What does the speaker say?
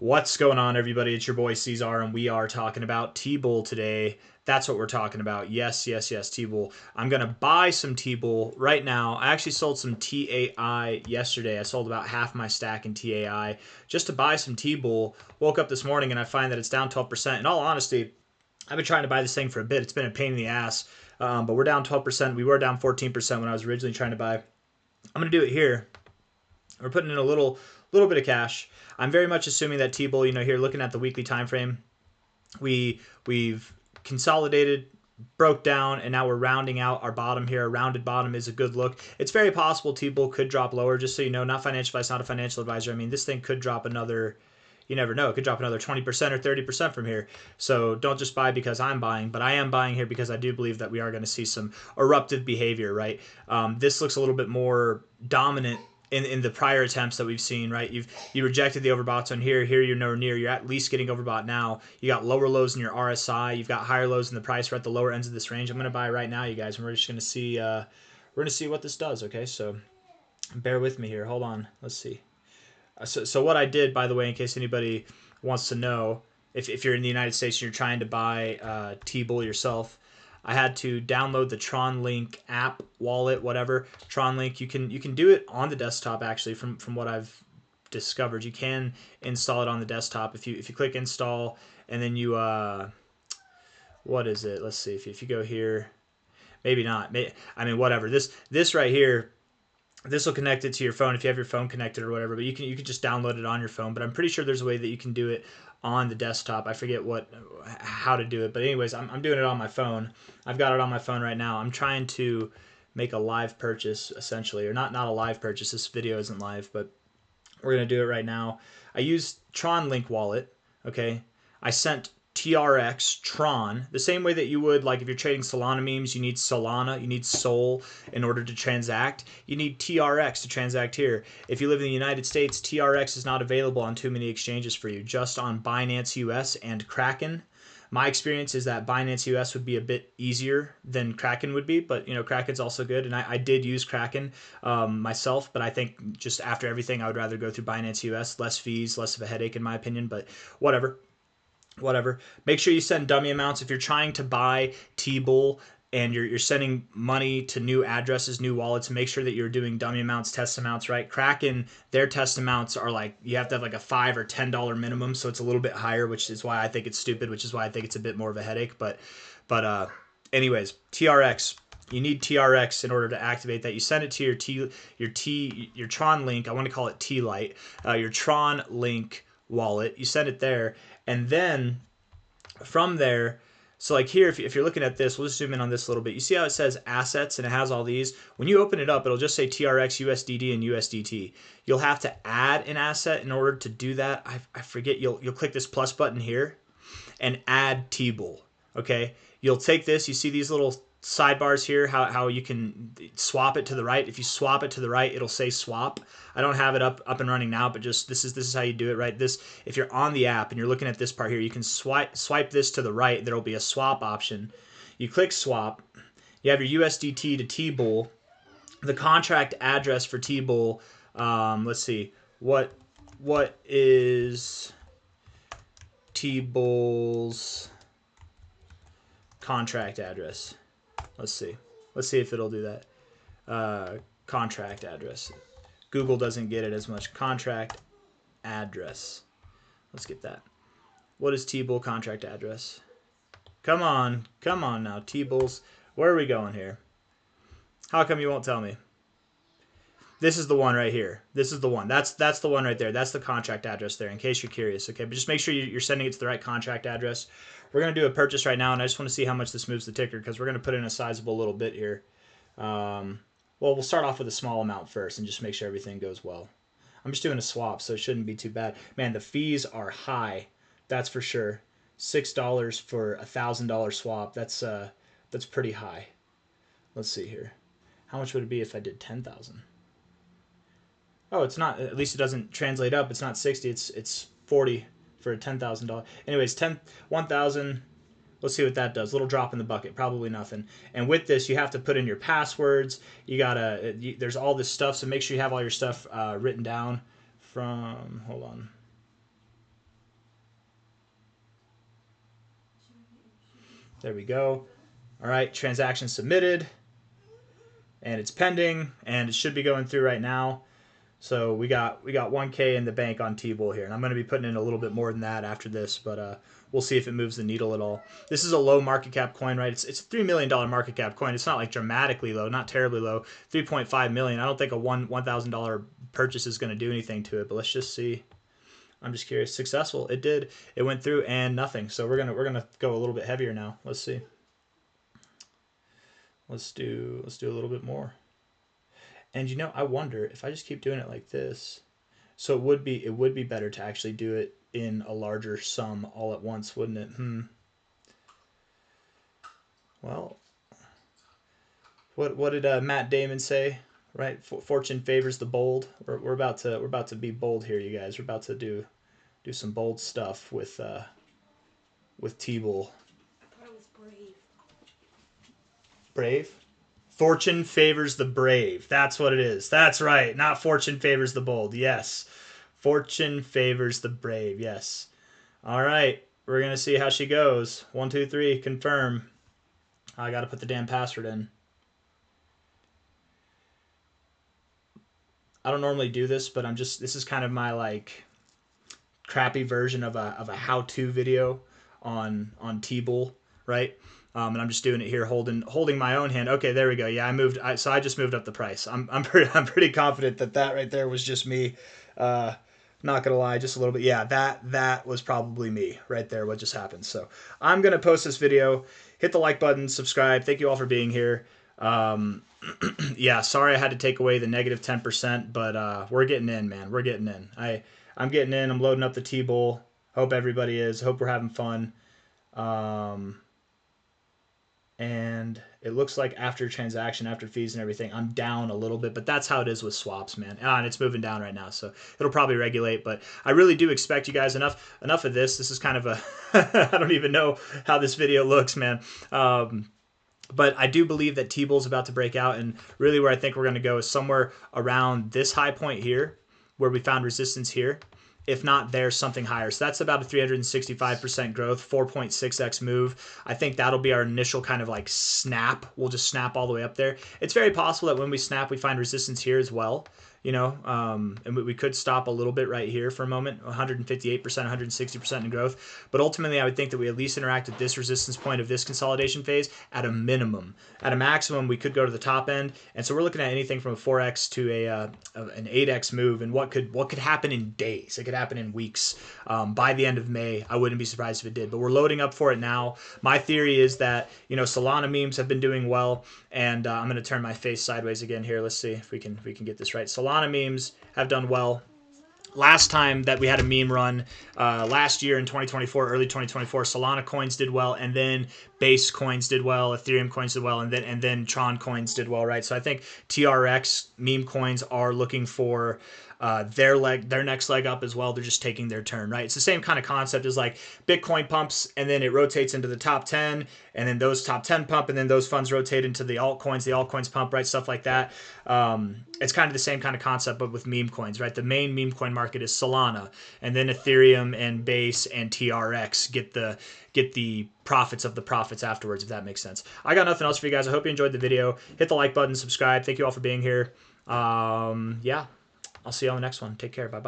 What's going on, everybody? It's your boy C-Zar, and we are talking about TBULL today. That's what we're talking about. Yes, yes, yes, TBULL. I'm going to buy some TBULL right now. I actually sold some TAI yesterday. I sold about half my stack in TAI just to buy some TBULL. Woke up this morning and I find that it's down 12%. In all honesty, I've been trying to buy this thing for a bit. It's been a pain in the ass, but we're down 12%. We were down 14% when I was originally trying to buy. I'm going to do it here. We're putting in a little bit of cash. I'm very much assuming that TBULL, here looking at the weekly time frame, we've consolidated, broke down, and now we're rounding out our bottom here. A rounded bottom is a good look. It's very possible TBULL could drop lower, just so you know. Not financial advice, not a financial advisor. I mean, this thing could drop another, you never know. It could drop another 20% or 30% from here. So don't just buy because I'm buying, but I am buying here because I do believe that we are going to see some eruptive behavior, right? This looks a little bit more dominant in the prior attempts that we've seen, right? You rejected the overboughts on here. Here you're nowhere near. You're at least getting overbought now. You got lower lows in your RSI. You've got higher lows in the price. We're at the lower ends of this range. I'm going to buy right now, you guys, and we're just going to see what this does. Okay, so bear with me here. Hold on. Let's see. So what I did, by the way, in case anybody wants to know, if you're in the United States and you're trying to buy TBULL yourself, I had to download the Tron Link app, wallet, whatever. Tron Link, you can do it on the desktop actually. From what I've discovered, you can install it on the desktop if you click install, and then you what is it? Let's see, if you go here, maybe not. I mean, whatever. This right here, this will connect it to your phone if you have your phone connected or whatever, but you can just download it on your phone. But I'm pretty sure there's a way that you can do it on the desktop. I forget how to do it, but anyways, I'm doing it on my phone. I've got it on my phone right now. I'm trying to make a live purchase, essentially, or not a live purchase. This video isn't live, but we're gonna do it right now. I used Tron Link wallet. Okay, I sent TRX Tron the same way that you would, like, if you're trading Solana memes, you need Solana, you need Sol in order to transact. You need TRX to transact here. If you live in the United States, TRX is not available on too many exchanges for you, just on Binance US and Kraken. My experience is that Binance US would be a bit easier than Kraken would be, but Kraken's also good, and I did use Kraken myself, but I think just after everything, I would rather go through Binance US. Less fees, less of a headache in my opinion, but whatever. Make sure you send dummy amounts if you're trying to buy TBULL and you're sending money to new addresses, new wallets. Make sure that you're doing dummy amounts, test amounts, right? Kraken, their test amounts are like, you have to have like a $5 or $10 minimum, so it's a little bit higher, which is why I think it's stupid, which is why I think it's a bit more of a headache. But anyways, TRX. You need TRX in order to activate that. You send it to your Tron Link. I want to call it T-Lite. Your Tron Link wallet. You send it there, and then from there, so like here, if you're looking at this, we'll just zoom in on this a little bit. You see how it says assets and it has all these? When you open it up, it'll just say TRX, USDD, and USDT. You'll have to add an asset in order to do that. I forget. You'll click this plus button here and add TBULL. Okay, you'll take this. You see these little sidebars here, how you can swap it to the right. If you swap it to the right, it'll say swap. I don't have it up and running now, but just this is how you do it, right? This, if you're on the app and you're looking at this part here, you can swipe this to the right. There'll be a swap option. You click swap. You have your USDT to TBULL. The contract address for TBULL. Let's see, what is TBULL's contract address? Let's see if it'll do that. Contract address. Google doesn't get it as much. Contract address. Let's get that. What is TBULL contract address? Come on now, TBULL's. Where are we going here? How come you won't tell me? This is the one right here. This is the one. That's the one right there. That's the contract address there, in case you're curious. Okay, but just make sure you're sending it to the right contract address. We're going to do a purchase right now, and I just want to see how much this moves the ticker, because we're going to put in a sizable little bit here. Well, we'll start off with a small amount first and just make sure everything goes well. I'm just doing a swap, so it shouldn't be too bad. Man, the fees are high. That's for sure. $6 for a $1,000 swap. That's pretty high. Let's see here. How much would it be if I did 10,000? Oh, it's not. At least it doesn't translate up. It's not 60. It's 40 for a $10,000. Anyways, 1,000. Let's see what that does. Little drop in the bucket. Probably nothing. And with this, you have to put in your passwords. There's all this stuff. So make sure you have all your stuff written down. Hold on. There we go. All right, transaction submitted, and it's pending, and it should be going through right now. So we got 1K in the bank on TBULL here, and I'm going to be putting in a little bit more than that after this, but we'll see if it moves the needle at all. This is a low market cap coin, right? It's a $3 million market cap coin. It's not like dramatically low, not terribly low. 3.5 million. I don't think a $1,000 purchase is going to do anything to it, but let's just see. I'm just curious. Successful. It did. It went through and nothing. So we're gonna go a little bit heavier now. Let's see. Let's do a little bit more. And you know, I wonder if I just keep doing it like this. So it would be better to actually do it in a larger sum all at once, wouldn't it? Well, what did Matt Damon say? Right, fortune favors the bold. We're about to be bold here, you guys. We're about to do some bold stuff with TBULL. I was brave. Brave. Fortune favors the brave. That's what it is. That's right. Not fortune favors the bold. Yes. Fortune favors the brave. Yes. All right. We're going to see how she goes. 1, 2, 3. Confirm. I got to put the damn password in. I don't normally do this, but this is kind of my like crappy version of a how-to video on TBULL, right? And I'm just doing it here, holding my own hand. Okay, there we go. Yeah, I just moved up the price. I'm pretty confident that right there was just me. Not gonna lie, just a little bit. Yeah, that was probably me right there. What just happened? So I'm gonna post this video. Hit the like button, subscribe. Thank you all for being here. Yeah, sorry I had to take away the negative 10%, but we're getting in, man. We're getting in. I'm getting in. I'm loading up the TBULL. Hope everybody is. Hope we're having fun. And it looks like after transaction, after fees and everything, I'm down a little bit, but that's how it is with swaps, man. And it's moving down right now, so it'll probably regulate. But I really do expect you guys enough of this. This is kind of a I don't even know how this video looks, man. But I do believe that TBULL is about to break out, and really where I think we're going to go is somewhere around this high point here, where we found resistance here. If not, there's something higher. So that's about a 365% growth, 4.6x move. I think that'll be our initial kind of like snap. We'll just snap all the way up there. It's very possible that when we snap, we find resistance here as well. You know, and we could stop a little bit right here for a moment, 158%, 160% in growth. But ultimately, I would think that we at least interact with this resistance point of this consolidation phase at a minimum. At a maximum, we could go to the top end. And so we're looking at anything from a 4x to an 8x move. And what could happen in days? It could happen in weeks. By the end of May, I wouldn't be surprised if it did. But we're loading up for it now. My theory is that, you know, Solana memes have been doing well. And I'm going to turn my face sideways again here. Let's see if we can get this right. Solana memes have done well. Last time that we had a meme run, last year in 2024, early 2024, Solana coins did well, and then Base coins did well, Ethereum coins did well, and then Tron coins did well, right? So I think TRX meme coins are looking for their next leg up as well. They're just taking their turn, right? It's the same kind of concept as like Bitcoin pumps, and then it rotates into the top 10, and then those top 10 pump, and then those funds rotate into the altcoins pump, right? Stuff like that. It's kind of the same kind of concept, but with meme coins, right? The main meme coin market is Solana, and then Ethereum and Base and TRX get the profits of the profits afterwards, if that makes sense. I got nothing else for you guys. I hope you enjoyed the video. Hit the like button, subscribe. Thank you all for being here. Yeah, I'll see you on the next one. Take care. Bye-bye.